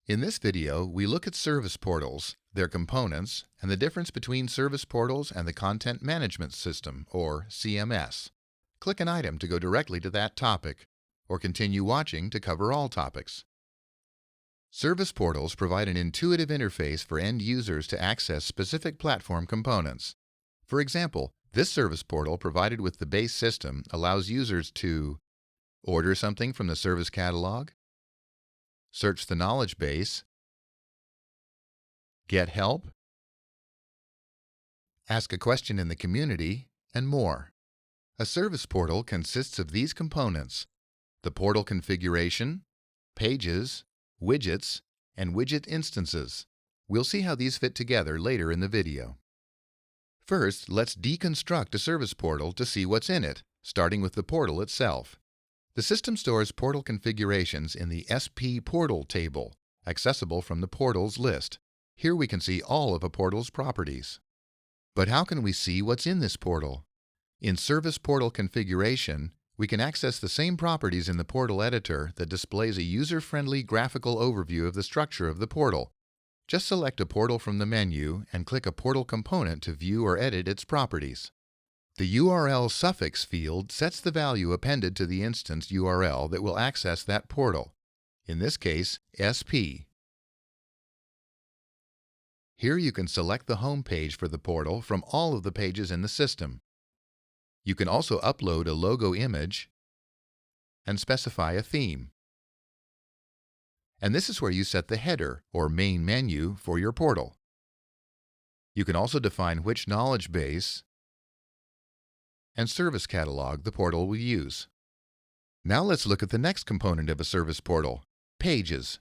In this video, we look at service portals, their components, and the difference between service portals and the Content Management System, or CMS. Click an item to go directly to that topic, or continue watching to cover all topics. Service portals provide an intuitive interface for end users to access specific platform components. For example, this service portal provided with the base system allows users to order something from the service catalog, search the knowledge base, get help, ask a question in the community, and more. A service portal consists of these components: the portal configuration, pages, widgets, and widget instances. We'll see how these fit together later in the video. First, let's deconstruct a service portal to see what's in it, starting with the portal itself. The system stores portal configurations in the SP Portal table, accessible from the Portals list. Here we can see all of a portal's properties. But how can we see what's in this portal? In Service Portal Configuration, we can access the same properties in the portal editor that displays a user-friendly graphical overview of the structure of the portal. Just select a portal from the menu and click a portal component to view or edit its properties. The URL suffix field sets the value appended to the instance URL that will access that portal, in this case, SP. Here you can select the home page for the portal from all of the pages in the system. You can also upload a logo image and specify a theme. And this is where you set the header or main menu for your portal. You can also define which knowledge base and service catalog the portal will use. Now let's look at the next component of a service portal: pages.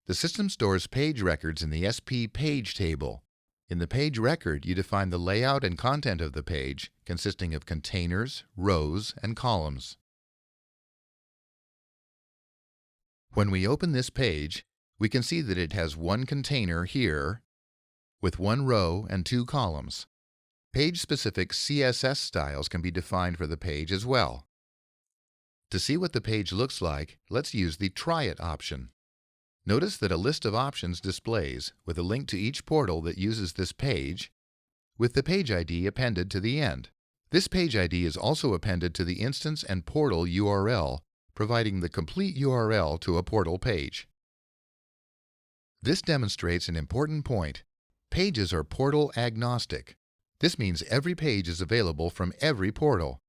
The system stores page records in the SP Page table. In the page record, you define the layout and content of the page, consisting of containers, rows, and columns. When we open this page, we can see that it has one container here, with one row and two columns. Page-specific CSS styles can be defined for the page as well. To see what the page looks like, let's use the Try It option. Notice that a list of options displays with a link to each portal that uses this page, with the page ID appended to the end. This page ID is also appended to the instance and portal URL, providing the complete URL to a portal page. This demonstrates an important point. Pages are portal agnostic. This means every page is available from every portal.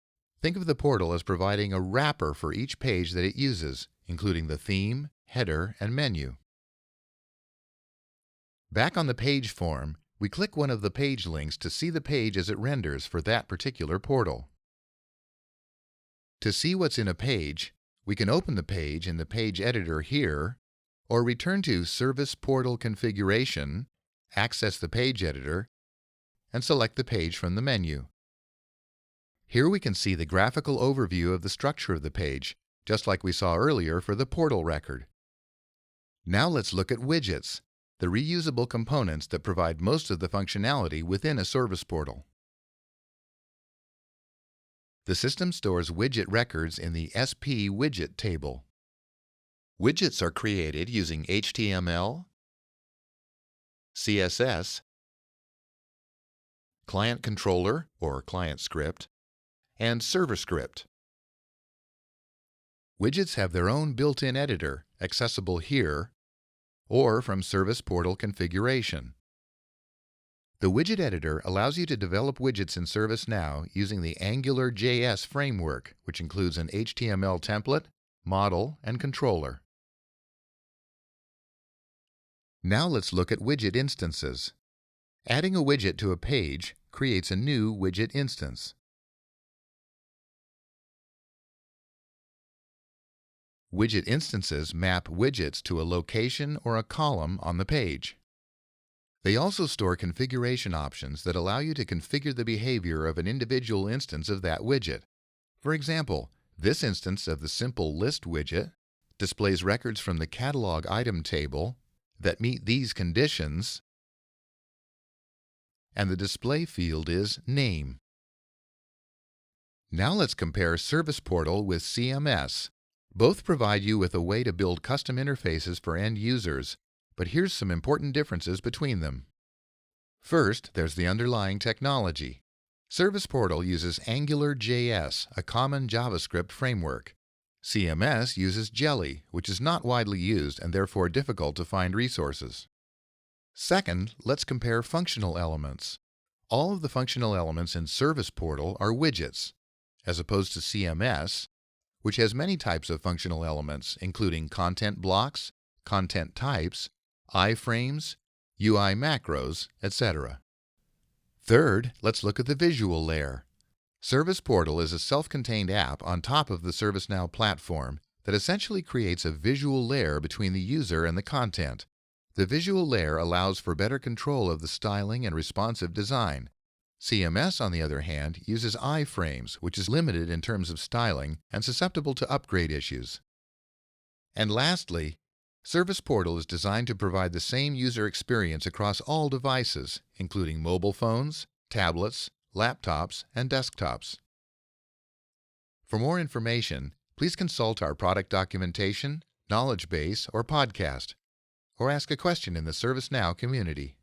Think of the portal as providing a wrapper for each page that it uses, including the theme, header, and menu. Back on the page form, we click one of the page links to see the page as it renders for that particular portal. To see what's in a page, we can open the page in the page editor here, or return to Service Portal Configuration, access the page editor, and select the page from the menu. Here we can see the graphical overview of the structure of the page, just like we saw earlier for the portal record. Now let's look at widgets, the reusable components that provide most of the functionality within a service portal. The system stores widget records in the SP Widget table. Widgets are created using HTML, CSS, client controller or client script, and server script. Widgets have their own built-in editor, accessible here, or from Service Portal Configuration. The widget editor allows you to develop widgets in ServiceNow using the AngularJS framework, which includes an HTML template, model, and controller. Now let's look at widget instances. Adding a widget to a page creates a new widget instance. Widget instances map widgets to a location or a column on the page. They also store configuration options that allow you to configure the behavior of an individual instance of that widget. For example, this instance of the Simple List widget displays records from the Catalog Item table that meet these conditions, and the display field is Name. Now let's compare Service Portal with CMS. Both provide you with a way to build custom interfaces for end users, but here's some important differences between them. First, there's the underlying technology. Service Portal uses AngularJS, a common JavaScript framework. CMS uses Jelly, which is not widely used and therefore difficult to find resources. Second, let's compare functional elements. All of the functional elements in Service Portal are widgets, as opposed to CMS, which has many types of functional elements, including content blocks, content types, iframes, UI macros, etc. Third, let's look at the visual layer. Service Portal is a self-contained app on top of the ServiceNow platform that essentially creates a visual layer between the user and the content. The visual layer allows for better control of the styling and responsive design. CMS, on the other hand, uses iframes, which is limited in terms of styling and susceptible to upgrade issues. And lastly, Service Portal is designed to provide the same user experience across all devices, including mobile phones, tablets, laptops, and desktops. For more information, please consult our product documentation, knowledge base, or podcast, or ask a question in the ServiceNow community.